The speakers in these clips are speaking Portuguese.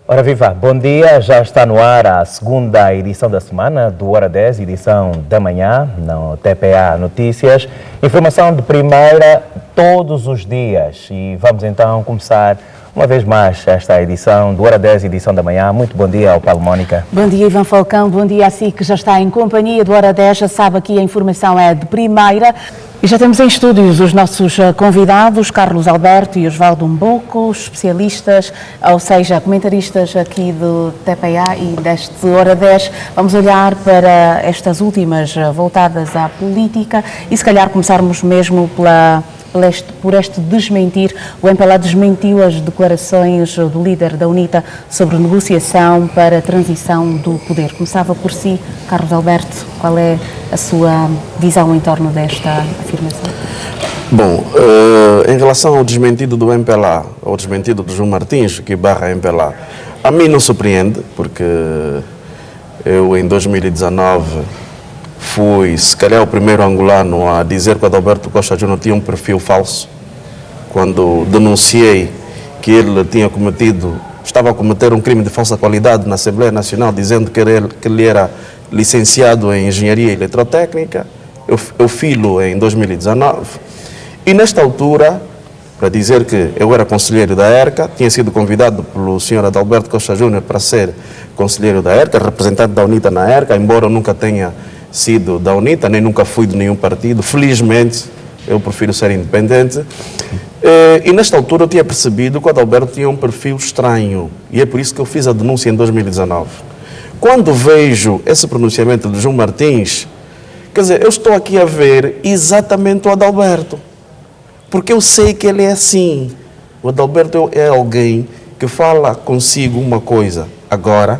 Ora viva, bom dia, já está no ar a segunda edição da semana do Hora 10, edição da manhã, no TPA Notícias. Informação de primeira todos os dias e vamos então começar uma vez mais esta edição do Hora 10, edição da manhã. Muito bom dia ao Paulo Mónica. Bom dia, Ivan Falcão, bom dia a si que já está em companhia do Hora 10, já sabe que a informação é de primeira. E já temos em estúdios os nossos convidados, Carlos Alberto e Osvaldo Mboco, especialistas, ou seja, comentaristas aqui do TPA e deste Hora 10. Vamos olhar para estas últimas voltadas à política e se calhar começarmos mesmo por este desmentir. O MPLA desmentiu as declarações do líder da UNITA sobre negociação para a transição do poder. Começava por si, Carlos Alberto, qual é a sua visão em torno desta afirmação? Bom, em relação ao desmentido do MPLA, ao desmentido do João Martins, que barra MPLA, a mim não surpreende, porque eu em 2019 fui, se calhar, o primeiro angolano a dizer que o Adalberto Costa Júnior tinha um perfil falso, quando denunciei que ele estava a cometer um crime de falsa qualidade na Assembleia Nacional, dizendo que ele era licenciado em Engenharia Eletrotécnica. Eu filo em 2019 e nesta altura, para dizer que eu era conselheiro da ERCA, tinha sido convidado pelo senhor Adalberto Costa Júnior para ser conselheiro da ERCA, representante da UNITA na ERCA, embora eu nunca tenha sido da UNITA, nem nunca fui de nenhum partido, felizmente eu prefiro ser independente. E nesta altura eu tinha percebido que o Adalberto tinha um perfil estranho e é por isso que eu fiz a denúncia em 2019. Quando vejo esse pronunciamento de João Martins, quer dizer, eu estou aqui a ver exatamente o Adalberto, porque eu sei que ele é assim. O Adalberto é alguém que fala consigo uma coisa agora,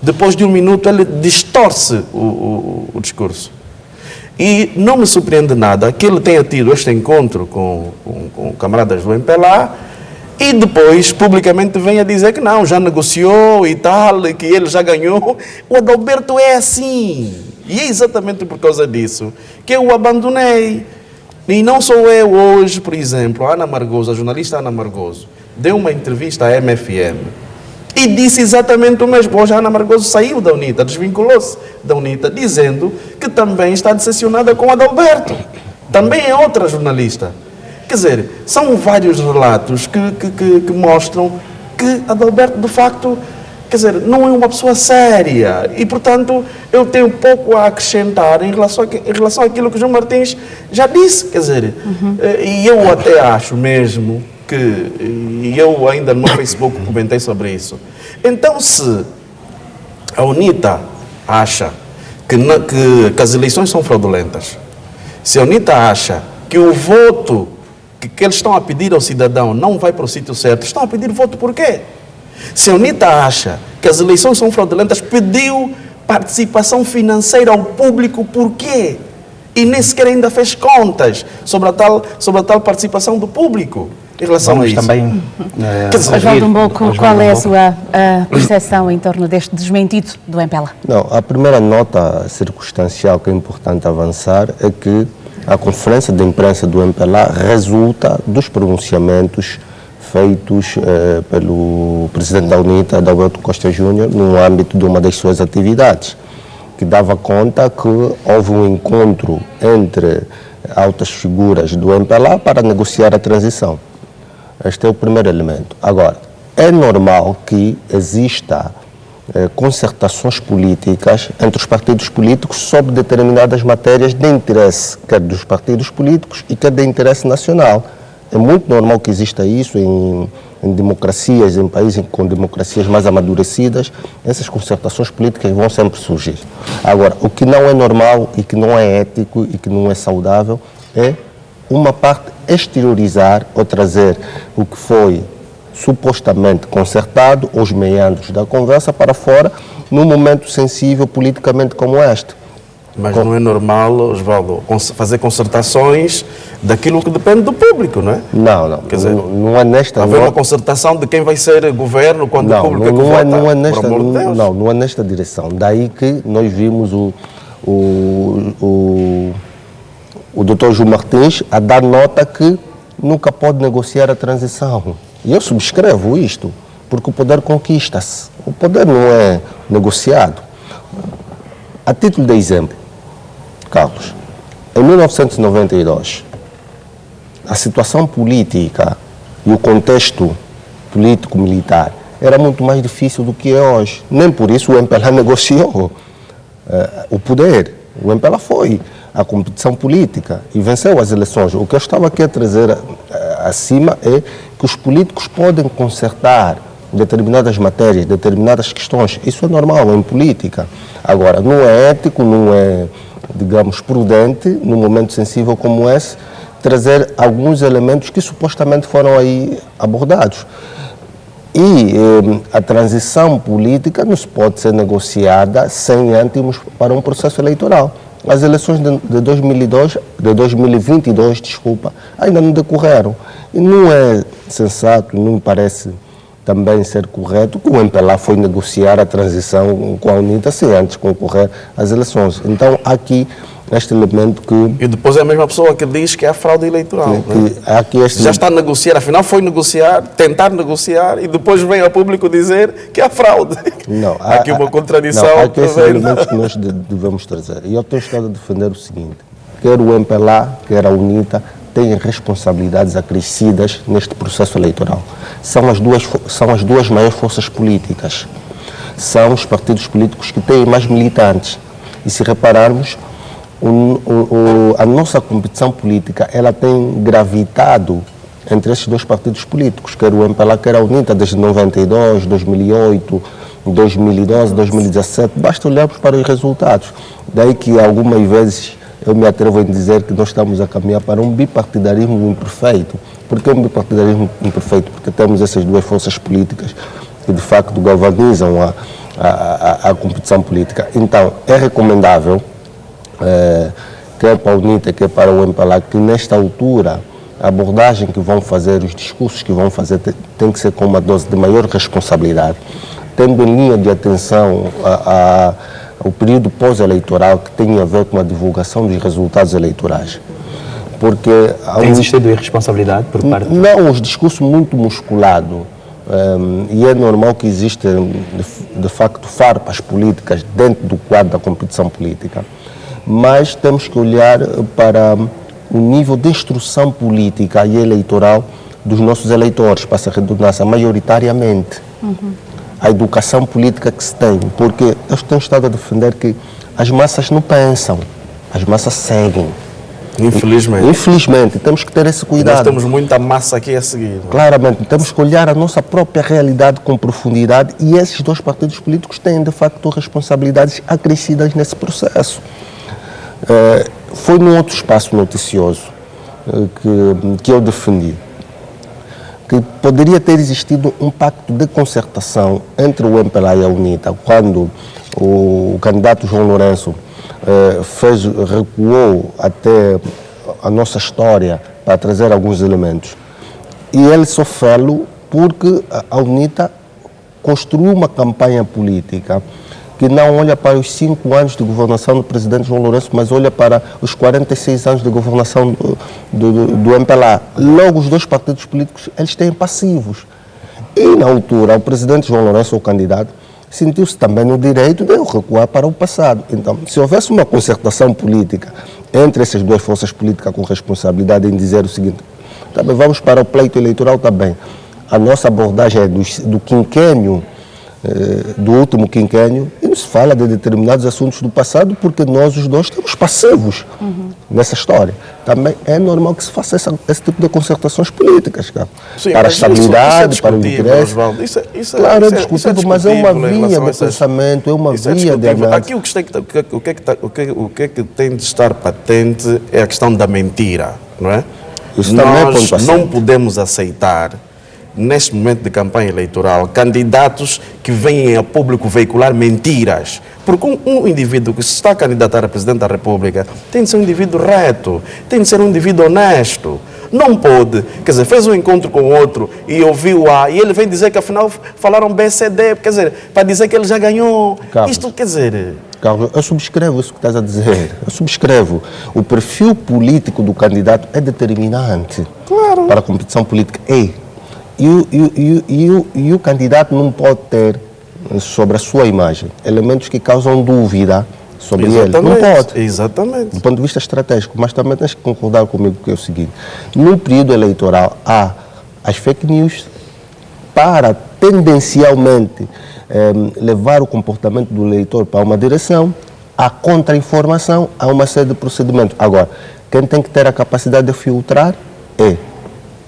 depois de um minuto ele distorce o discurso. E não me surpreende nada que ele tenha tido este encontro com camaradas do MPLA e depois publicamente venha dizer que não, já negociou e tal, que ele já ganhou. O Adalberto é assim. E é exatamente por causa disso que eu o abandonei. E não sou eu hoje, por exemplo, a Ana Margoso, a jornalista Ana Margoso, deu uma entrevista à MFM e disse exatamente o mesmo. Hoje a Ana Margoso saiu da UNITA, desvinculou-se da UNITA, dizendo que também está decepcionada com o Adalberto. Também é outra jornalista. Quer dizer, são vários relatos que mostram que Adalberto, de facto, quer dizer, não é uma pessoa séria. E, portanto, eu tenho pouco a acrescentar em relação àquilo que o João Martins já disse. Quer dizer, e eu até acho mesmo que, e eu ainda no meu Facebook comentei sobre isso. Então, se a UNITA acha que as eleições são fraudulentas, se a UNITA acha que o voto que eles estão a pedir ao cidadão não vai para o sítio certo, estão a pedir voto por quê? Se a UNITA acha que as eleições são fraudulentas, pediu participação financeira ao público por quê? E nem sequer ainda fez contas sobre a tal participação do público em relação a isso. Também Osvaldo Mboco, qual é a sua percepção em torno deste desmentido do MPLA? Não, a primeira nota circunstancial que é importante avançar é que a conferência de imprensa do MPLA resulta dos pronunciamentos feitos pelo presidente da UNITA, Adalberto Costa Júnior, no âmbito de uma das suas atividades, que dava conta que houve um encontro entre altas figuras do MPLA para negociar a transição. Este é o primeiro elemento. Agora, é normal que exista concertações políticas entre os partidos políticos sobre determinadas matérias de interesse, quer dos partidos políticos e quer de interesse nacional. É muito normal que exista isso em democracias, em países com democracias mais amadurecidas, essas concertações políticas vão sempre surgir. Agora, o que não é normal e que não é ético e que não é saudável é uma parte exteriorizar ou trazer o que foi supostamente concertado, os meandros da conversa para fora, num momento sensível politicamente como este. Mas não é normal, Osvaldo, fazer concertações daquilo que depende do público, não é? Não. Quer dizer, não é nesta... Haver uma concertação de quem vai ser governo quando o público vota, não é nesta direção. Daí que nós vimos o Dr. João Martins a dar nota que nunca pode negociar a transição. E eu subscrevo isto. porque o poder conquista-se. O poder não é negociado. A título de exemplo, Carlos, em 1992, a situação política e o contexto político-militar era muito mais difícil do que é hoje. Nem por isso o MPLA negociou o poder. O MPLA foi à competição política e venceu as eleições. O que eu estava aqui a trazer acima é que os políticos podem consertar determinadas matérias, determinadas questões. Isso é normal em política. Agora, não é ético, não é, digamos, prudente, num momento sensível como esse, trazer alguns elementos que supostamente foram aí abordados. E a transição política não se pode ser negociada sem ânimos para um processo eleitoral. As eleições de 2022, ainda não decorreram. E não é sensato, não me parece também ser correto que o MPLA foi negociar a transição com a UNITA sem antes concorrer às eleições. Então, há aqui este elemento que... E depois é a mesma pessoa que diz que é a fraude eleitoral. Já está a negociar, afinal foi negociar, tentar negociar e depois vem ao público dizer que é a fraude. Não, há aqui uma contradição. Não, há aqui esses elementos que nós devemos trazer. E eu tenho estado a defender o seguinte, quer o MPLA, quer a UNITA, têm responsabilidades acrescidas neste processo eleitoral. São as duas maiores forças políticas. São os partidos políticos que têm mais militantes. E se repararmos, a nossa competição política ela tem gravitado entre esses dois partidos políticos, quer o MPLA, quer a UNITA, desde 92, 2008, 2012, 2017. Basta olharmos para os resultados. Daí que algumas vezes eu me atrevo a dizer que nós estamos a caminhar para um bipartidarismo imperfeito. Por que um bipartidarismo imperfeito? Porque temos essas duas forças políticas que de facto galvanizam a competição política. Então, é recomendável, quer para a UNITA, quer para o MPLA, que nesta altura a abordagem que vão fazer, os discursos que vão fazer, tem que ser com uma dose de maior responsabilidade, tendo em linha de atenção o período pós-eleitoral que tem a ver com a divulgação dos resultados eleitorais. Porque tem existido irresponsabilidade por parte? Não, os discursos muito musculados. E é normal que existam, de facto, farpas políticas dentro do quadro da competição política. Mas temos que olhar para o nível de instrução política e eleitoral dos nossos eleitores, para essa redundância, maioritariamente. A educação política que se tem, porque eu tenho estado a defender que as massas não pensam, as massas seguem. Infelizmente. Infelizmente, temos que ter esse cuidado. Nós temos muita massa aqui a seguir. Claramente, temos que olhar a nossa própria realidade com profundidade e esses dois partidos políticos têm, de facto, responsabilidades acrescidas nesse processo. Foi num outro espaço noticioso que eu defendi que poderia ter existido um pacto de concertação entre o MPLA e a UNITA, quando o candidato João Lourenço recuou até a nossa história para trazer alguns elementos. E ele só fê-lo porque a UNITA construiu uma campanha política que não olha para os 5 anos de governação do presidente João Lourenço, mas olha para os 46 anos de governação do MPLA. Logo, os dois partidos políticos, eles têm passivos. E, na altura, o presidente João Lourenço, o candidato, sentiu-se também no direito de recuar para o passado. Então, se houvesse uma concertação política entre essas duas forças políticas com responsabilidade em dizer o seguinte, tá bem, vamos para o pleito eleitoral também. A nossa abordagem é do quinquênio, do último quinquênio, e não se fala de determinados assuntos do passado porque nós os dois estamos passivos nessa história. Também é normal que se faça esse tipo de concertações políticas, cara. Sim, para a estabilidade, para o interesse. Claro, é discutível, mas é uma via de pensamento, é uma via de análise. Aqui o que tem de estar patente é a questão da mentira, não é? Isso também é ponto Nós não podemos aceitar, neste momento de campanha eleitoral, candidatos que vêm a público veicular mentiras. Porque um indivíduo que se está a candidatar a Presidente da República tem de ser um indivíduo reto, tem de ser um indivíduo honesto. Não pode, quer dizer, fez um encontro com outro e ouviu e ele vem dizer que afinal falaram BCD, quer dizer, para dizer que ele já ganhou. Carlos, isto quer dizer... Carlos, eu subscrevo isso que estás a dizer. Eu subscrevo. O perfil político do candidato é determinante para a competição política. E o candidato não pode ter sobre a sua imagem elementos que causam dúvida sobre ele. Não pode. Exatamente. Do ponto de vista estratégico, mas também tens que concordar comigo que é o seguinte: no período eleitoral há as fake news para tendencialmente levar o comportamento do eleitor para uma direção, a contra-informação, há uma série de procedimentos. Agora, quem tem que ter a capacidade de filtrar é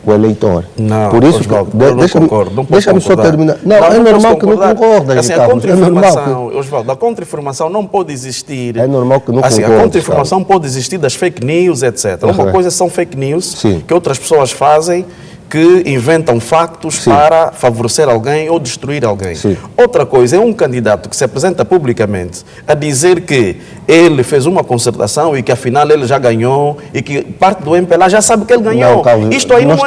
o eleitor. Não, por isso, Osvaldo, eu não concordo. Deixa-me só terminar. Não, é normal que não concordas, assim, a contra-informação, Osvaldo, a contra-informação não pode existir. É normal que não assim, concordes. A contra-informação pode existir das fake news, etc. Uma coisa são fake news que outras pessoas fazem, que inventam factos para favorecer alguém ou destruir alguém. Outra coisa é um candidato que se apresenta publicamente a dizer que ele fez uma concertação e que afinal ele já ganhou e que parte do MPLA já sabe que ele ganhou. Não, Carlos, isto aí nós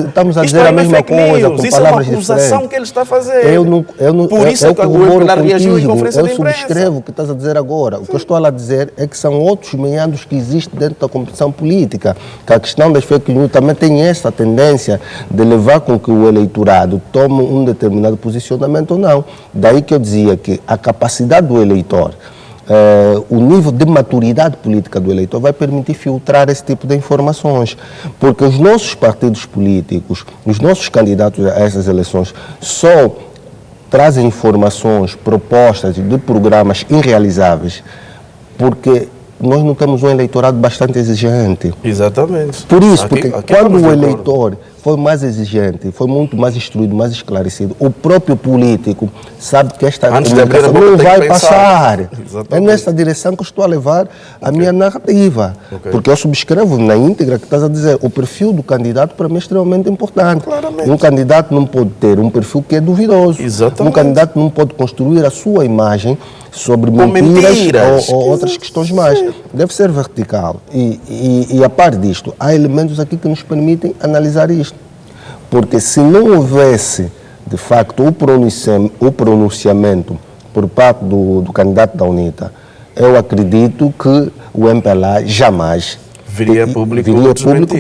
estamos a dizer a mesma coisa, com isso é uma palavras acusação diferentes. que ele está a fazer. Por isso é que o MPLA reagiu em conferência de imprensa. Eu subscrevo o que estás a dizer agora. O que eu estou a dizer é que são outros meandros que existem dentro da competição política. Que a questão das fake news também tem essa tendência de levar com que o eleitorado tome um determinado posicionamento ou não. Daí que eu dizia que a capacidade do eleitor, o nível de maturidade política do eleitor vai permitir filtrar esse tipo de informações. Porque os nossos partidos políticos, os nossos candidatos a essas eleições só trazem informações, propostas de programas irrealizáveis porque nós não temos um eleitorado bastante exigente. Exatamente. Por isso, porque quando o eleitor foi mais exigente, foi muito mais instruído, mais esclarecido, o próprio político sabe que esta comunicação não vai passar. Exatamente. É nessa direção que eu estou a levar a minha narrativa. Porque eu subscrevo na íntegra que estás a dizer, o perfil do candidato para mim é extremamente importante. Claramente. Um candidato não pode ter um perfil que é duvidoso. Exatamente. Um candidato não pode construir a sua imagem sobre mentiras ou outras questões mais. Deve ser vertical. E a par disto, há elementos aqui que nos permitem analisar isto. Porque se não houvesse, de facto, o pronunciamento por parte do candidato da UNITA, eu acredito que o MPLA jamais viria público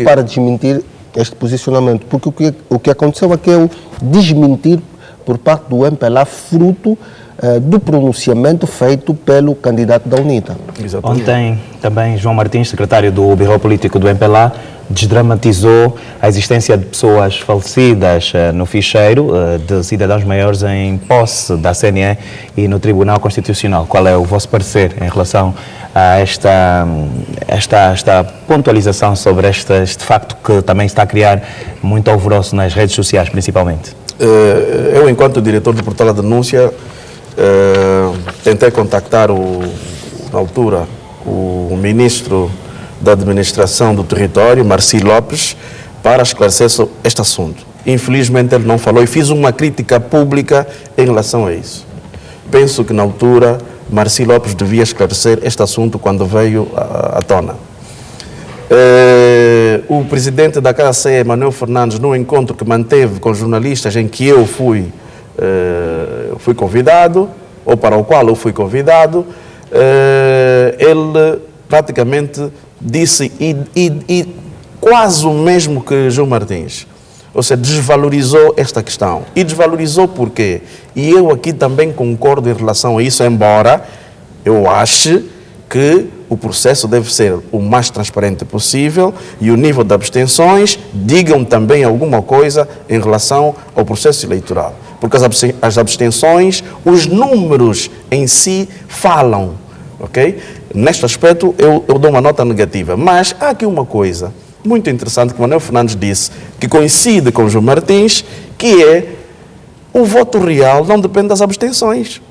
para desmentir este posicionamento. Porque o que aconteceu aqui é o desmentir por parte do MPLA fruto do pronunciamento feito pelo candidato da UNITA. Exatamente. Ontem também João Martins, secretário do Birro Político do MPLA, desdramatizou a existência de pessoas falecidas no ficheiro de cidadãos maiores em posse da CNE e no Tribunal Constitucional. Qual é o vosso parecer em relação a esta pontualização sobre este facto que também está a criar muito alvoroço nas redes sociais, principalmente? Eu, enquanto diretor do Portal da Denúncia, tentei contactar, na altura, o ministro da Administração do Território, Marci Lopes, para esclarecer sobre este assunto. Infelizmente ele não falou e fiz uma crítica pública em relação a isso. Penso que na altura Marci Lopes devia esclarecer este assunto quando veio à tona. O presidente da KCE, Manuel Fernandes, no encontro que manteve com jornalistas em que eu fui convidado, ou para o qual eu fui convidado, ele praticamente disse e quase o mesmo que João Martins. Ou seja, desvalorizou esta questão. E desvalorizou por quê? E eu aqui também concordo em relação a isso, embora eu ache que o processo deve ser o mais transparente possível e o nível de abstenções digam também alguma coisa em relação ao processo eleitoral. Porque as abstenções, os números em si falam, ok? Neste aspecto eu dou uma nota negativa, mas há aqui uma coisa muito interessante que Manuel Fernandes disse, que coincide com João Martins, que é o voto real não depende das abstenções.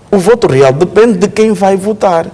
O voto real depende de quem vai votar.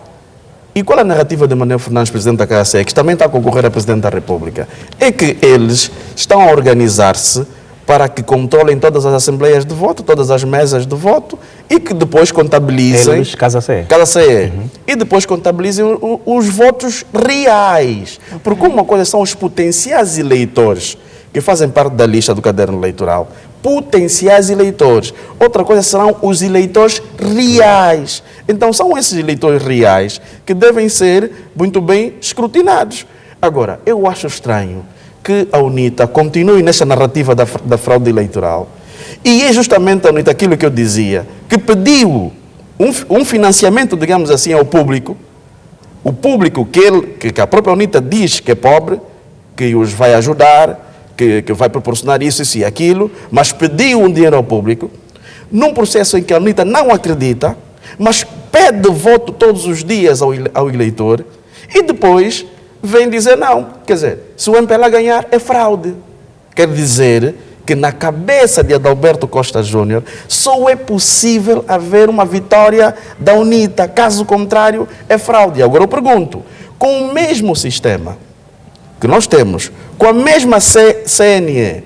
E qual é a narrativa de Manuel Fernandes, presidente da KCE, que também está a concorrer a presidente da República? É que eles estão a organizar-se para que controlem todas as assembleias de voto, todas as mesas de voto e que depois contabilizem... Eles, KCE. E depois contabilizem os votos reais. Porque uma coisa são os potenciais eleitores que fazem parte da lista do caderno eleitoral. Potenciais eleitores. Outra coisa serão os eleitores reais. Então são esses eleitores reais que devem ser muito bem escrutinados. Agora, eu acho estranho que a UNITA continue nesta narrativa da fraude eleitoral. E é justamente a UNITA aquilo que eu dizia, que pediu um financiamento, digamos assim, ao público, o público que a própria UNITA diz que é pobre, que os vai ajudar, que vai proporcionar isso e aquilo, mas pediu um dinheiro ao público, num processo em que a UNITA não acredita, mas pede voto todos os dias ao eleitor, e depois vem dizer não. Quer dizer, se o MPLA ganhar, é fraude. Quer dizer que na cabeça de Adalberto Costa Júnior só é possível haver uma vitória da UNITA, caso contrário, é fraude. Agora eu pergunto, com o mesmo sistema que nós temos, com a mesma CNE,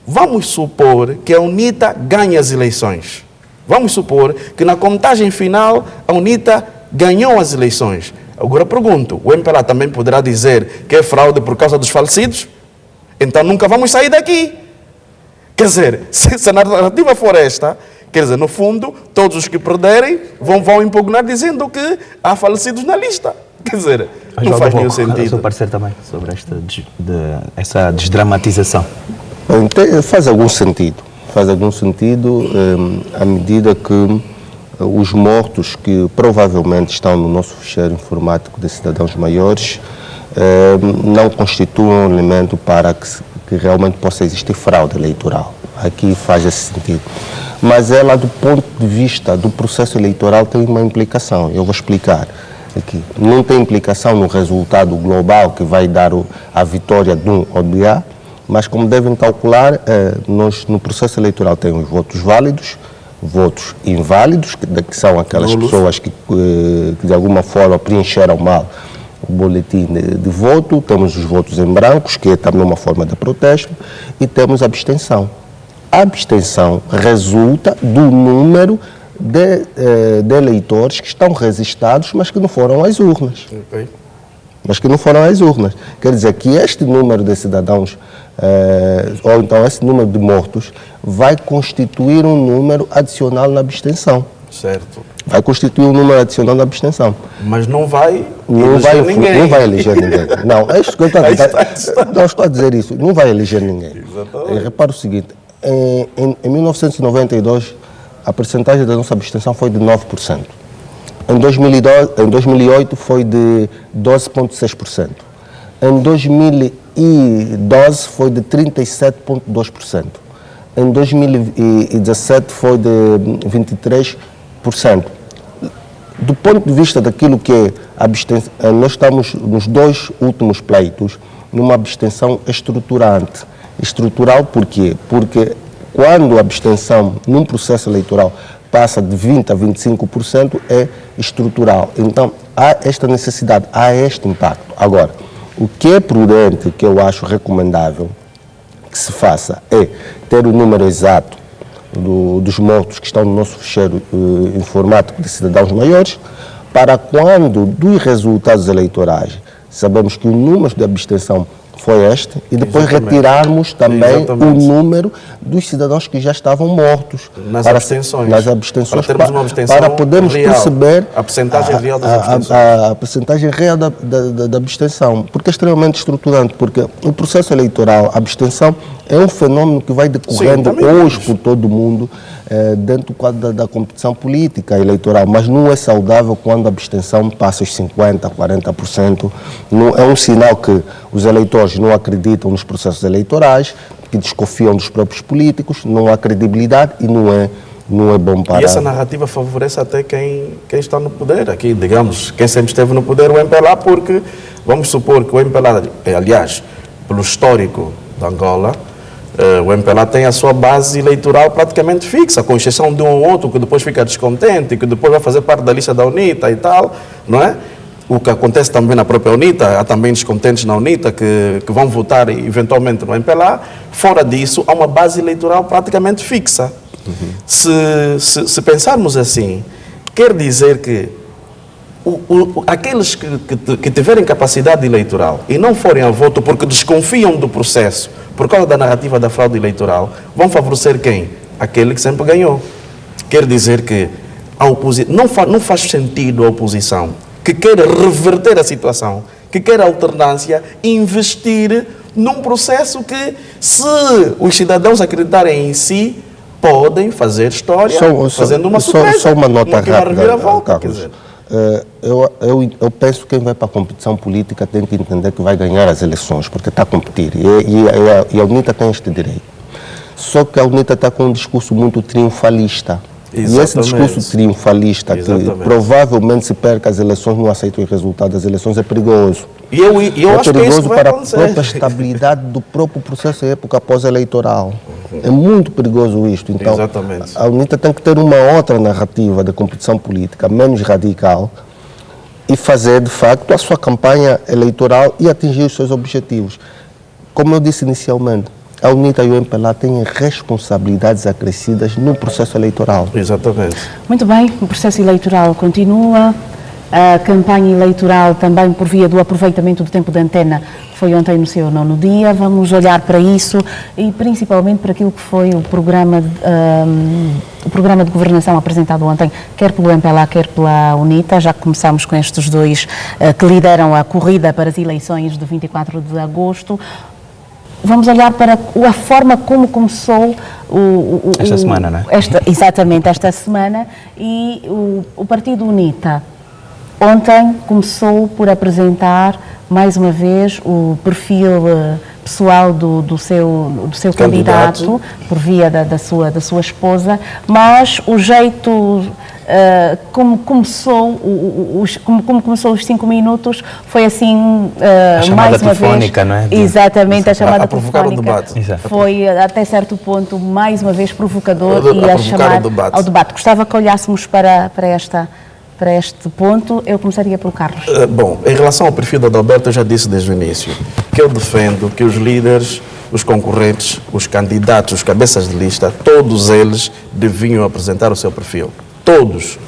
vamos supor que a UNITA ganhe as eleições. Vamos supor que na contagem final a UNITA ganhou as eleições. Agora eu pergunto, o MPLA também poderá dizer que é fraude por causa dos falecidos? Então nunca vamos sair daqui. Quer dizer, se a narrativa for esta, quer dizer, no fundo, todos os que perderem vão impugnar dizendo que há falecidos na lista. Quer dizer, não faz nenhum sentido. O seu parecer também sobre essa desdramatização? Bom, faz algum sentido. Faz algum sentido à medida que os mortos que provavelmente estão no nosso ficheiro informático de cidadãos maiores não constituem um elemento para que realmente possa existir fraude eleitoral. Aqui faz esse sentido. Mas ela, do ponto de vista do processo eleitoral, tem uma implicação. Eu vou explicar aqui. Não tem implicação no resultado global que vai dar a vitória de um ou de A, mas como devem calcular, nós no processo eleitoral temos votos válidos, votos inválidos, que são aquelas pessoas que de alguma forma preencheram mal o boletim de voto, temos os votos em brancos, que é também uma forma de protesto, e temos a abstenção. A abstenção resulta do número de eleitores que estão registrados, mas que não foram às urnas. Okay. Mas que não foram às urnas. Quer dizer que este número de cidadãos, ou então esse número de mortos, vai constituir um número adicional na abstenção. Certo. Vai constituir um número adicional na abstenção. Mas não vai eleger ninguém. Não vai eleger ninguém. Não, é isso que eu estou a dizer. Não estou a dizer isso. Não vai eleger ninguém. Repara o seguinte, em 1992, a percentagem da nossa abstenção foi de 9%. Em 2008 foi de 12,6%. Em 2012 foi de 37,2%. Em 2017 foi de 23%. Do ponto de vista daquilo que é a abstenção, nós estamos nos dois últimos pleitos numa abstenção estruturante. Estrutural por quê? Porque quando a abstenção num processo eleitoral passa de 20% a 25%, é estrutural. Então, há esta necessidade, há este impacto. Agora, o que é prudente, que eu acho recomendável que se faça, é ter o número exato dos mortos que estão no nosso ficheiro informático de cidadãos maiores, para quando dos resultados eleitorais sabemos que o número de abstenção foi este, e depois retirarmos também o número dos cidadãos que já estavam mortos. Nas abstenções. Para termos uma abstenção para podermos real, perceber a percentagem real das abstenções. A percentagem real da abstenção, porque é extremamente estruturante, porque o processo eleitoral, a abstenção, é um fenômeno que vai decorrendo hoje por todo o mundo, dentro do quadro da competição política eleitoral, mas não é saudável quando a abstenção passa os 50%, 40%. Não, é um sinal que os eleitores não acreditam nos processos eleitorais, que desconfiam dos próprios políticos, não há credibilidade e não é bom para... E essa narrativa favorece até quem está no poder aqui, digamos, quem sempre esteve no poder, o MPLA, porque vamos supor que o MPLA, aliás, pelo histórico da Angola, o MPLA tem a sua base eleitoral praticamente fixa, com exceção de um ou outro que depois fica descontente, que depois vai fazer parte da lista da UNITA e tal, não é? O que acontece também na própria UNITA, há também descontentes na UNITA que vão votar eventualmente no MPLA. Fora disso, há uma base eleitoral praticamente fixa. Se pensarmos assim, quer dizer que aqueles que tiverem capacidade eleitoral e não forem a voto porque desconfiam do processo, por causa da narrativa da fraude eleitoral, vão favorecer quem? Aquele que sempre ganhou. Quer dizer que a oposição não faz sentido a oposição que queira reverter a situação, que queira alternância, investir num processo que, se os cidadãos acreditarem em si, podem fazer história fazendo uma surpresa. Só uma nota rápida, volta, Carlos. Eu penso que quem vai para a competição política tem que entender que vai ganhar as eleições, porque está a competir. E a UNITA tem este direito. Só que a UNITA está com um discurso muito triunfalista. Exatamente. E esse discurso triunfalista, que provavelmente se perca as eleições, não aceita o resultado das eleições, é perigoso. E eu acho que isso vai para acontecer. a própria estabilidade do próprio processo em época pós-eleitoral. É muito perigoso isto. Então, exatamente. A UNITA tem que ter uma outra narrativa de competição política, menos radical, e fazer, de facto, a sua campanha eleitoral e atingir os seus objetivos. Como eu disse inicialmente, a UNITA e o MPLA têm responsabilidades acrescidas no processo eleitoral. Exatamente. Muito bem, o processo eleitoral continua. A campanha eleitoral também por via do aproveitamento do tempo de antena foi ontem no seu 9º dia. Vamos olhar para isso e principalmente para aquilo que foi o programa de governação apresentado ontem, quer pelo MPLA, quer pela UNITA. Já começamos com estes dois que lideram a corrida para as eleições de 24 de agosto. Vamos olhar para a forma como começou esta semana, não é? Exatamente, esta semana. E o Partido UNITA ontem começou por apresentar mais uma vez o perfil pessoal do seu candidato por via da sua esposa, mas o jeito como começou os 5 minutos foi assim mais uma vez, não é? Exatamente, a chamada provocar o telefónica debate. foi até certo ponto mais uma vez provocador e a chamar ao debate. Gostava que olhássemos para este ponto. Eu começaria pelo Carlos. Bom, em relação ao perfil do Adalberto, eu já disse desde o início que eu defendo que os líderes, os concorrentes, os candidatos, os cabeças de lista, todos eles deviam apresentar o seu perfil. Todos.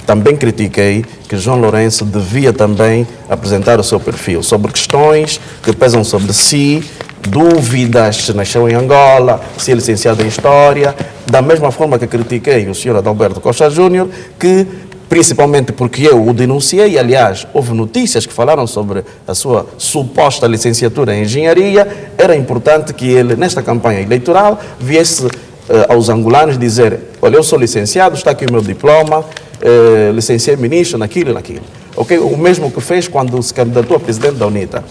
Também critiquei que João Lourenço devia também apresentar o seu perfil sobre questões que pesam sobre si, dúvidas se nasceu em Angola, se é licenciado em História, da mesma forma que critiquei o senhor Adalberto Costa Júnior, que principalmente porque eu o denunciei, aliás, houve notícias que falaram sobre a sua suposta licenciatura em Engenharia, era importante que ele, nesta campanha eleitoral, viesse aos angolanos dizer: olha, eu sou licenciado, está aqui o meu diploma, licenciei ministro naquilo e naquilo. Okay? O mesmo que fez quando se candidatou a presidente da UNITA.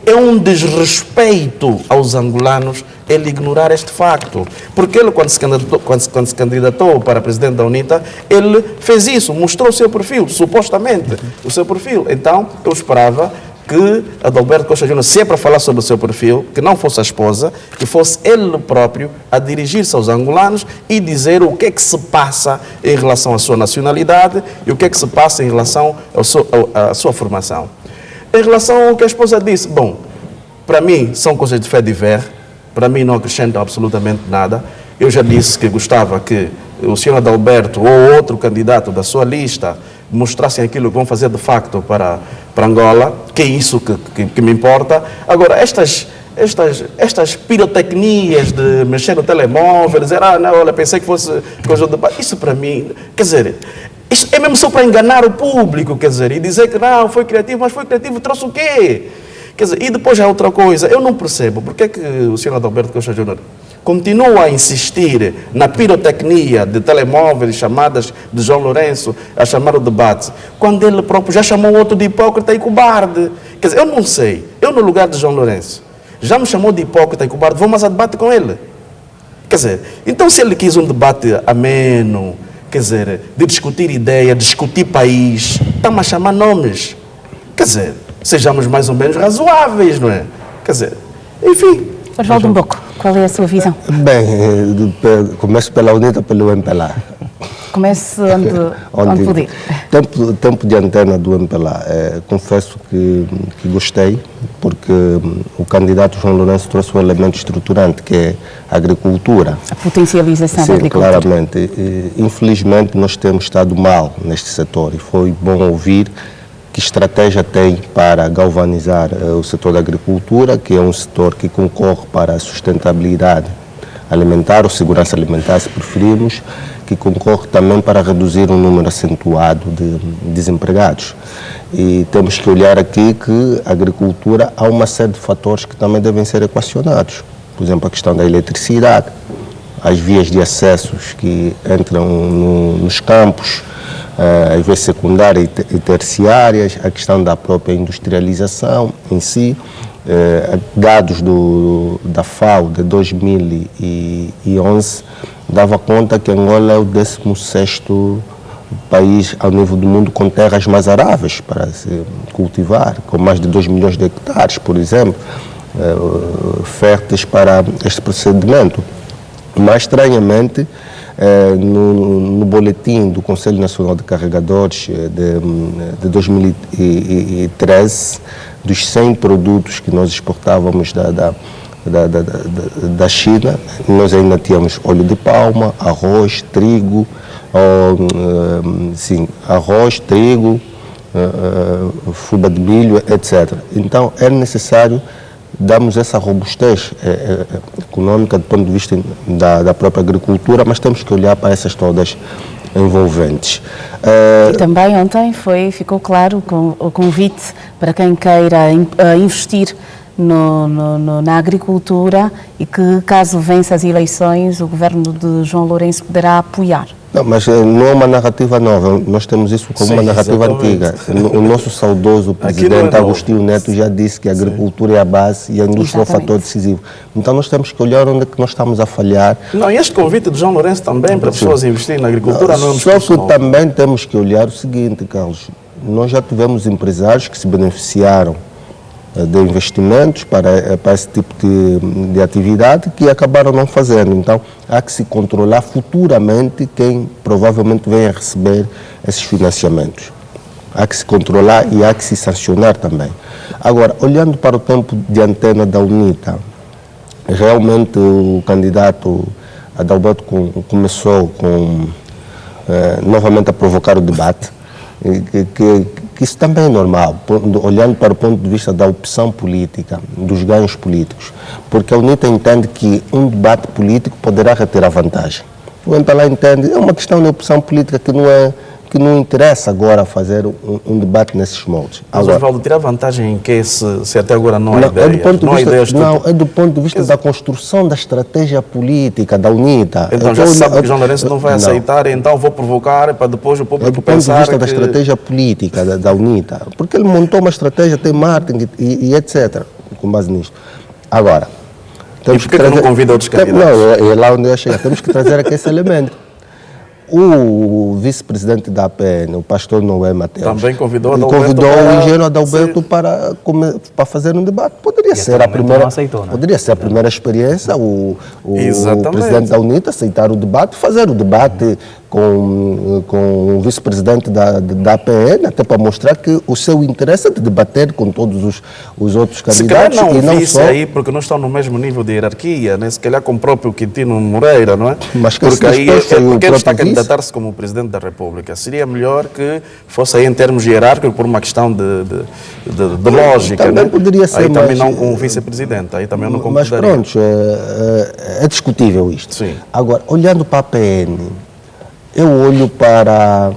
É um desrespeito aos angolanos ele ignorar este facto. Porque ele, quando se candidatou para presidente da UNITA, ele fez isso, mostrou o seu perfil, supostamente, o seu perfil. Então, eu esperava que Adalberto Costa Júnior, se é para falar sobre o seu perfil, que não fosse a esposa, que fosse ele próprio a dirigir-se aos angolanos e dizer o que é que se passa em relação à sua nacionalidade e o que é que se passa em relação à sua formação. Em relação ao que a esposa disse, bom, para mim são coisas de fé de ver, para mim não acrescentam absolutamente nada. Eu já disse que gostava que o senhor Adalberto ou outro candidato da sua lista mostrassem aquilo que vão fazer de facto para Angola, que é isso que me importa. Agora, estas pirotecnias de mexer no telemóvel, dizer, não, olha, pensei que fosse coisa de... Isso para mim, quer dizer... Isso é mesmo só para enganar o público, quer dizer, e dizer que não, foi criativo, mas foi criativo, trouxe o quê? Quer dizer, e depois há outra coisa, eu não percebo porque é que o senhor Adalberto Costa Júnior continua a insistir na pirotecnia de telemóveis, chamadas de João Lourenço, a chamar o debate, quando ele próprio já chamou outro de hipócrita e cobarde. Quer dizer, eu não sei, eu no lugar de João Lourenço, já me chamou de hipócrita e cobarde, vou mais a debate com ele. Quer dizer, então se ele quis um debate ameno, quer dizer, de discutir ideia, discutir país, estamos a chamar nomes. Quer dizer, sejamos mais ou menos razoáveis, não é? Quer dizer, enfim. Osvaldo Mboco, qual é a sua visão? Bem, começo pela UNITA, pelo MPLA. Comece onde puder. Tempo de antena do MPLA. Confesso que gostei, porque o candidato João Lourenço trouxe um elemento estruturante, que é a agricultura. A potencialização da agricultura. Claramente. Infelizmente, nós temos estado mal neste setor e foi bom ouvir que estratégia tem para galvanizar o setor da agricultura, que é um setor que concorre para a sustentabilidade alimentar ou segurança alimentar, se preferirmos, que concorre também para reduzir o número acentuado de desempregados. E temos que olhar aqui que a agricultura, há uma série de fatores que também devem ser equacionados. Por exemplo, a questão da eletricidade, as vias de acessos que entram nos campos, as vias secundárias e terciárias, a questão da própria industrialização em si. Dados da FAO de 2011 dava conta que Angola é o 16º país ao nível do mundo com terras mais aráveis para se cultivar, com mais de 2 milhões de hectares, por exemplo, férteis para este procedimento. Mas, estranhamente, no boletim do Conselho Nacional de Carregadores de 2013, dos 100 produtos que nós exportávamos da China, nós ainda tínhamos óleo de palma, arroz, trigo, fubá de milho, etc. Então, é necessário darmos essa robustez econômica do ponto de vista da própria agricultura, mas temos que olhar para essas todas envolventes. E também ontem ficou claro o convite para quem queira investir na agricultura e que, caso vença as eleições, o governo de João Lourenço poderá apoiar. Não, mas não é uma narrativa nova, nós temos isso como uma narrativa antiga. O nosso saudoso presidente Agostinho Neto já disse que a agricultura é a base e a indústria é o fator decisivo. Então nós temos que olhar onde é que nós estamos a falhar. Não, e este convite de João Lourenço também para pessoas investirem na agricultura não é um Só que também temos que olhar o seguinte, Carlos, nós já tivemos empresários que se beneficiaram de investimentos para esse tipo de atividade que acabaram não fazendo. Então, há que se controlar futuramente quem provavelmente venha a receber esses financiamentos. Há que se controlar e há que se sancionar também. Agora, olhando para o tempo de antena da UNITA, realmente o candidato Adalberto começou novamente a provocar o debate, que isso também é normal, olhando para o ponto de vista da opção política, dos ganhos políticos, porque a UNITA entende que um debate político poderá reter a vantagem. O MPLA entende, é uma questão de opção política que não interessa agora fazer um debate nesses moldes. Mas, Osvaldo, tirar vantagem em que se até agora não há ideias? É do ponto de vista da construção da estratégia política da UNITA. Então já se sabe que João Lourenço não vai aceitar, então vou provocar para depois o público pensar. É do ponto de vista da estratégia política da UNITA, porque ele montou uma estratégia, tem marketing e etc., com base nisto. Agora, temos que trazer... não convida outros candidatos? Não, é lá onde eu ia chegar. Temos que trazer aqui esse elemento. O vice-presidente da APN, o pastor Noé Mateus, também convidou o engenheiro Adalberto para fazer um debate. Poderia ser a primeira, aceitou, né? Poderia ser a primeira experiência, o presidente da UNITA aceitar o debate, fazer o debate com o vice-presidente da APN, até para mostrar que o seu interesse é de debater com todos os outros candidatos. Se calhar não só aí, porque não estão no mesmo nível de hierarquia, né? Se calhar com o próprio Quintino Moreira, não é? Mas que porque aí porque ele está a candidatar-se como Presidente da República. Seria melhor que fosse aí em termos hierárquicos, por uma questão de lógica. Também né? poderia ser, aí também não com o vice-presidente, aí também eu não concordaria. Mas pronto, é discutível isto. Sim. Agora, olhando para a APN, eu olho para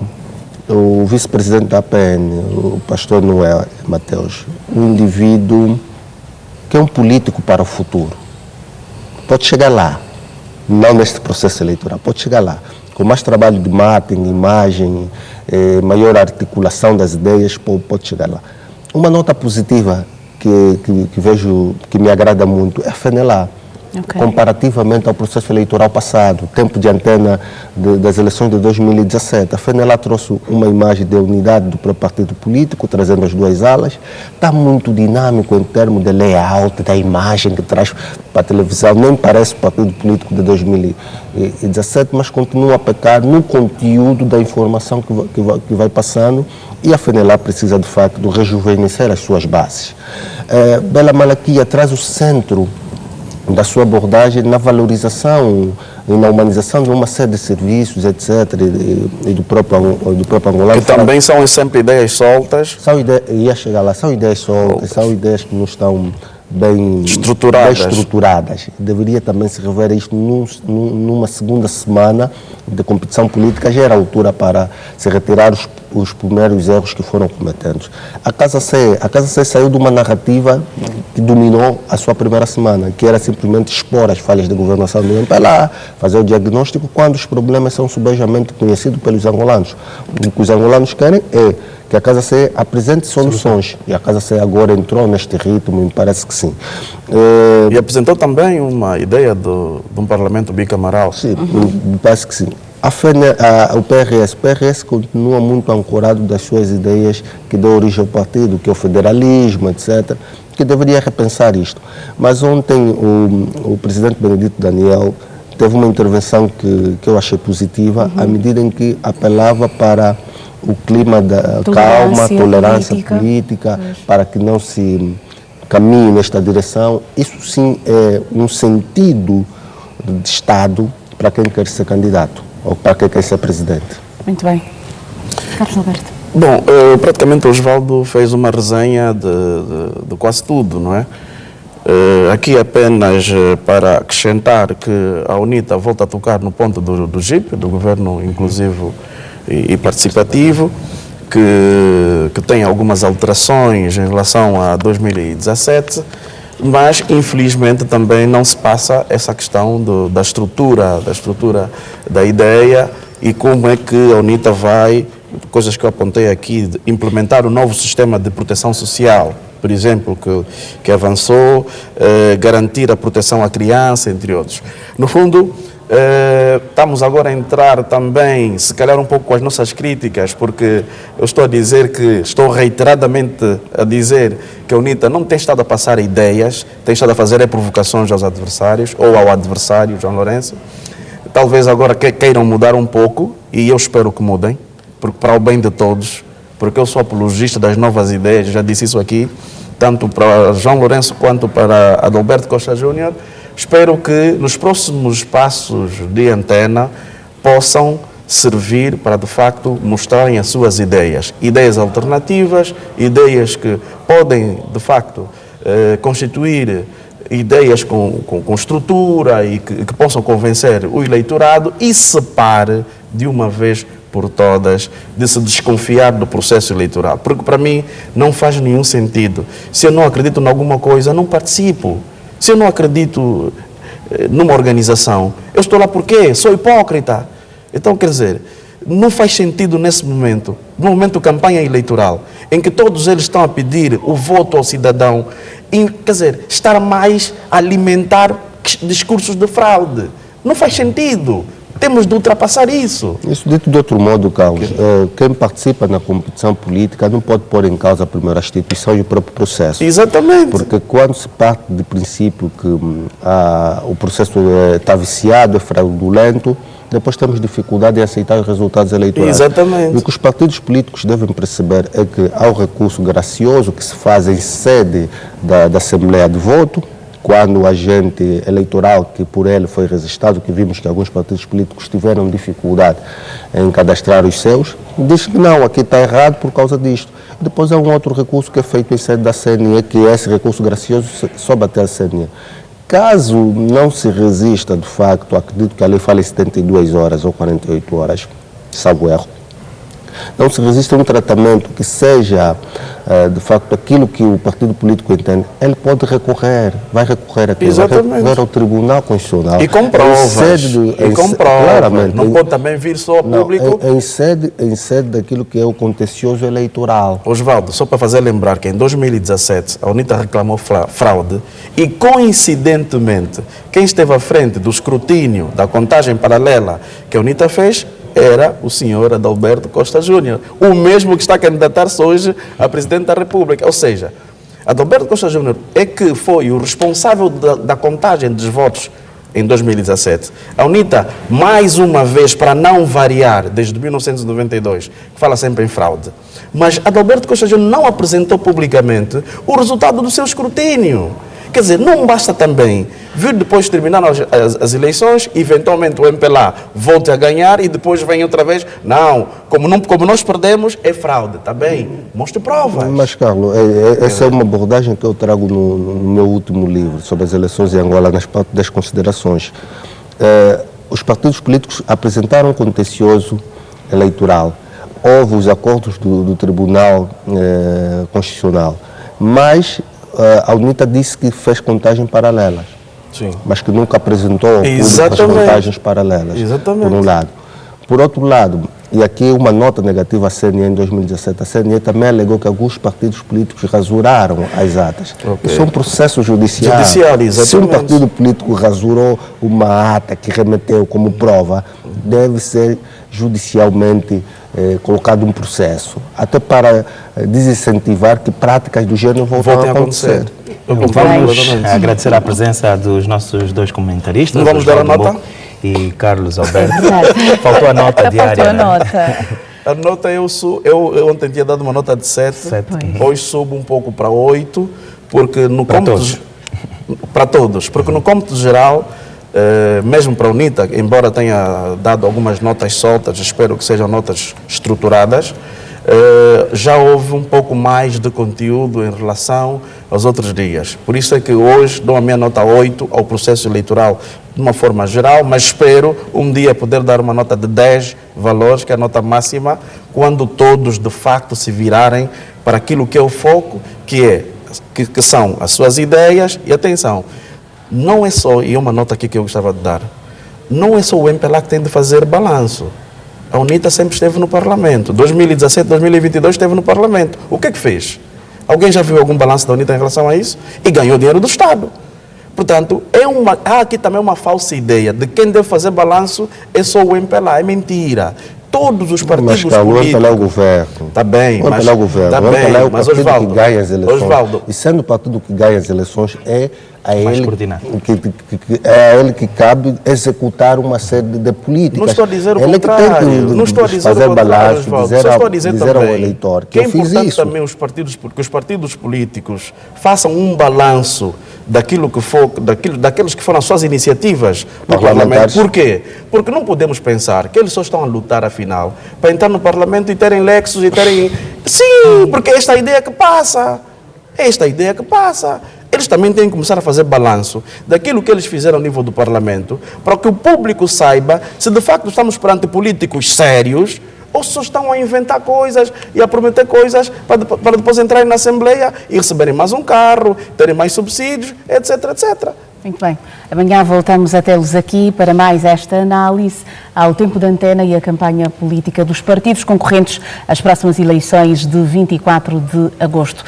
o vice-presidente da APN, o pastor Noé Mateus, um indivíduo que é um político para o futuro. Pode chegar lá, não neste processo eleitoral, pode chegar lá. Com mais trabalho de marketing, imagem, maior articulação das ideias, pode chegar lá. Uma nota positiva que vejo, que me agrada muito, é a FENELA. Okay. Comparativamente ao processo eleitoral passado, tempo de antena das eleições de 2017, a FENELA trouxe uma imagem de unidade do próprio partido político, trazendo as duas alas. Está muito dinâmico em termos de layout, da imagem que traz para a televisão. Nem parece o partido político de 2017, mas continua a pecar no conteúdo da informação que vai passando, e a FENELA precisa, de facto, de rejuvenescer as suas bases. Bela Malaquia traz o centro da sua abordagem na valorização e na humanização de uma série de serviços, etc., e do próprio angolano. Que também são sempre ideias soltas. Ia chegar lá, são ideias soltas, são ideias que não estão bem estruturadas. Deveria também se rever isto numa segunda semana de competição política, já era a altura para se retirar os primeiros erros que foram cometidos. A Casa C saiu de uma narrativa que dominou a sua primeira semana, que era simplesmente expor as falhas de governação do MPLA, fazer o diagnóstico quando os problemas são subejamente conhecidos pelos angolanos. O que os angolanos querem é que a Casa C apresente soluções. E a Casa C agora entrou neste ritmo, me parece que sim. E apresentou também uma ideia de um parlamento bicamaral. Sim, me parece que sim. O PRS continua muito ancorado das suas ideias que dão origem ao partido, que é o federalismo, etc., que deveria repensar isto. Mas ontem o presidente Benedito Daniel teve uma intervenção que eu achei positiva, à medida em que apelava para o clima da calma, tolerância política, para que não se caminhe nesta direção. Isso sim é um sentido de Estado para quem quer ser candidato ou para quem quer ser presidente. Muito bem. Carlos Alberto. Bom, praticamente o Osvaldo fez uma resenha de quase tudo, não é? Aqui apenas para acrescentar que a UNITA volta a tocar no ponto do GIP, do Governo Inclusivo e Participativo, que tem algumas alterações em relação a 2017, mas infelizmente também não se passa essa questão da estrutura da ideia e como é que a UNITA vai, coisas que eu apontei aqui, de implementar o novo sistema de proteção social, por exemplo, que avançou, garantir a proteção à criança, entre outros. No fundo, estamos agora a entrar também, se calhar um pouco com as nossas críticas, porque eu estou reiteradamente a dizer que a UNITA não tem estado a passar ideias, tem estado a fazer provocações aos adversários, ou ao adversário, João Lourenço. Talvez agora queiram mudar um pouco, e eu espero que mudem, porque para o bem de todos, porque eu sou apologista das novas ideias, já disse isso aqui, tanto para João Lourenço quanto para Adalberto Costa Júnior. Espero que nos próximos passos de antena possam servir para, de facto, mostrarem as suas ideias. Ideias alternativas, ideias que podem, de facto, constituir ideias com estrutura e que possam convencer o eleitorado e se pare de uma vez por todas de se desconfiar do processo eleitoral. Porque, para mim, não faz nenhum sentido. Se eu não acredito em alguma coisa, não participo. Se eu não acredito numa organização, eu estou lá por quê? Sou hipócrita. Então, quer dizer, não faz sentido nesse momento, no momento de campanha eleitoral, em que todos eles estão a pedir o voto ao cidadão, quer dizer, estar mais a alimentar discursos de fraude. Não faz sentido. Temos de ultrapassar isso. Isso dito de outro modo, Carlos, quem participa na competição política não pode pôr em causa primeiro a instituição e o próprio processo. Exatamente. Porque quando se parte do princípio que o processo está viciado, é fraudulento, depois temos dificuldade em aceitar os resultados eleitorais. Exatamente. E o que os partidos políticos devem perceber é que há o recurso gracioso que se faz em sede da Assembleia de Voto, quando o agente eleitoral que por ele foi registrado, que vimos que alguns partidos políticos tiveram dificuldade em cadastrar os seus, diz que não, aqui está errado por causa disto. Depois há um outro recurso que é feito em sede da CNE, que é esse recurso gracioso só bater a CNE. Caso não se resista, de facto, acredito que a lei fala em 72 horas ou 48 horas, salvo erro, não se resiste a um tratamento que seja, de facto, aquilo que o partido político entende, ele pode recorrer, vai recorrer aqui, vai recorrer ao Tribunal Constitucional. E com provas. Claramente. Não pode também vir só ao público. Em sede daquilo que é o contencioso eleitoral. Osvaldo, só para fazer lembrar que em 2017 a UNITA reclamou fraude e, coincidentemente, quem esteve à frente do escrutínio da contagem paralela que a UNITA fez era o senhor Adalberto Costa Júnior, o mesmo que está a candidatar-se hoje a presidente da República. Ou seja, Adalberto Costa Júnior é que foi o responsável da contagem dos votos em 2017. A UNITA, mais uma vez, para não variar, desde 1992, fala sempre em fraude. Mas Adalberto Costa Júnior não apresentou publicamente o resultado do seu escrutínio. Quer dizer, não basta também vir depois de terminar as eleições, eventualmente o MPLA volte a ganhar e depois vem outra vez. Não, como nós perdemos, é fraude. Está bem, mostre provas. Mas, Carlos, essa é uma abordagem que eu trago no meu último livro sobre as eleições em Angola, nas partes das considerações. Os partidos políticos apresentaram um contencioso eleitoral. Houve os acordos do Tribunal Constitucional, mas a UNITA disse que fez contagem paralelas, Sim. mas que nunca apresentou ao público as Exatamente. contagens paralelas, Exatamente. por um lado. Por outro lado, e aqui uma nota negativa à CNE em 2017, a CNE também alegou que alguns partidos políticos rasuraram as atas. Isso é um processo judicial. Judicial, Se um exatamente. partido político rasurou uma ata que remeteu como prova, deve ser judicialmente colocado um processo, até para desincentivar que práticas do gênero voltem a acontecer. Vamos agradecer a presença dos nossos dois comentaristas. Não vamos dar a Osvaldo nota? Mboco e Carlos Alberto. Exato. Faltou a nota diária. Faltou a né? nota. A nota eu ontem tinha dado uma nota de 7, hoje subo um pouco para 8, porque no Para cômputo... todos. Para todos, porque no cômputo geral, mesmo para a UNITA, embora tenha dado algumas notas soltas, espero que sejam notas estruturadas, já houve um pouco mais de conteúdo em relação aos outros dias. Por isso é que hoje dou a minha nota 8 ao processo eleitoral de uma forma geral, mas espero um dia poder dar uma nota de 10 valores, que é a nota máxima, quando todos de facto se virarem para aquilo que é o foco, que são as suas ideias. E atenção, não é só, e é uma nota aqui que eu gostava de dar, não é só o MPLA que tem de fazer balanço. A UNITA sempre esteve no Parlamento. 2017, 2022 esteve no Parlamento. O que é que fez? Alguém já viu algum balanço da UNITA em relação a isso? E ganhou dinheiro do Estado. Portanto, há aqui também uma falsa ideia de quem deve fazer balanço é só o MPLA. É mentira. Todos os partidos Mas, Carlos, o políticos... MPLA é o governo. Está bem, O MPLA é o governo. Tá O MPLA bem, é o mas partido Osvaldo, que ganha as eleições. Osvaldo, E sendo o partido que ganha as eleições, é a Mais ele coordenado. é a ele que cabe executar uma série de políticas. não estou a dizer o Ele contrário. que tem que Não estou a dizer fazer o contrário, balanço, Osvaldo. dizer, Só estou a dizer dizer ao também eleitor que que é eu fiz importante isso. também que os partidos políticos façam um balanço daquilo que for, daqueles que foram as suas iniciativas no Parlamentares. Parlamento. Por quê? Porque não podemos pensar que eles só estão a lutar, afinal, para entrar no Parlamento e terem lexos e terem... Sim, porque é esta a ideia que passa. É esta a ideia que passa. Eles também têm que começar a fazer balanço daquilo que eles fizeram ao nível do Parlamento, para que o público saiba se de facto estamos perante políticos sérios ou só estão a inventar coisas e a prometer coisas para depois entrarem na Assembleia e receberem mais um carro, terem mais subsídios, etc, etc. Muito bem. Amanhã voltamos a tê-los aqui para mais esta análise ao tempo de antena e a campanha política dos partidos concorrentes às próximas eleições de 24 de agosto.